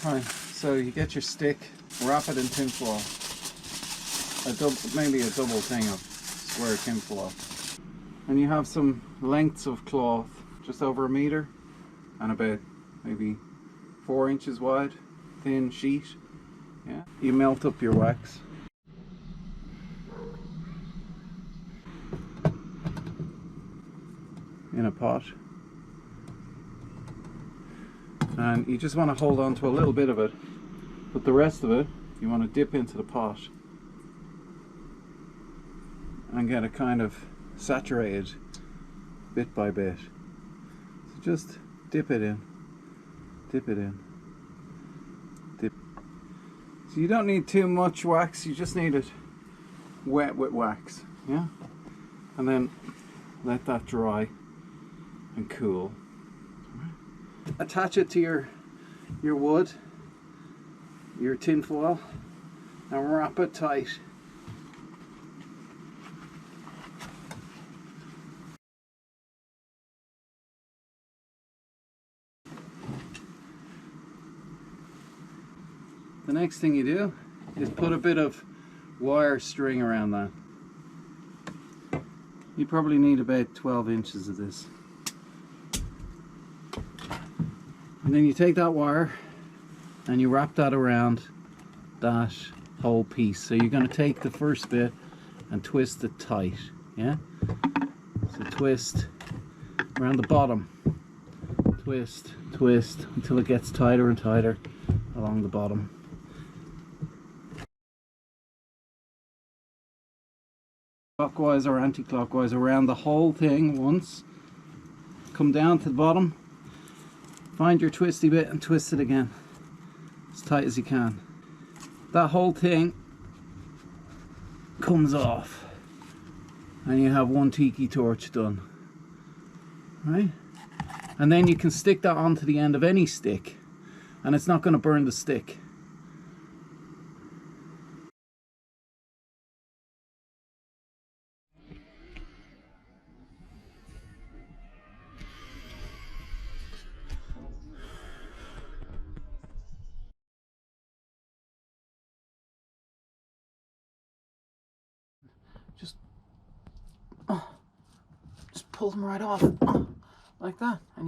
Right, so you get your stick, wrap it in tin foil, maybe a double thing of square tin foil, and you have some lengths of cloth just over 1 meter and about maybe 4 inches wide, thin sheet. Yeah, you melt up your wax. In a pot, and you just want to hold on to a little bit of it, but the rest of it you want to dip into the pot and get it kind of saturated bit by bit. So just dip it in, dip it in, dip. So you don't need too much wax, you just need it wet with wax, yeah? And then let that dry and cool. Attach it to your wood, your tin foil, and wrap it tight. The next thing you do is put a bit of wire string around that. You probably need about 12 inches of this. And then you take that wire and you wrap that around that whole piece. So you're going to take the first bit and twist it tight, yeah? So twist around the bottom. Twist, twist until it gets tighter and tighter along the bottom. Clockwise or anti-clockwise around the whole thing once. Come down to the bottom. Find your twisty bit and twist it again as tight as you can. That whole thing comes off and you have one tiki torch done, right? And then you can stick that onto the end of any stick and it's not going to burn the stick. Just pull them right off, like that. And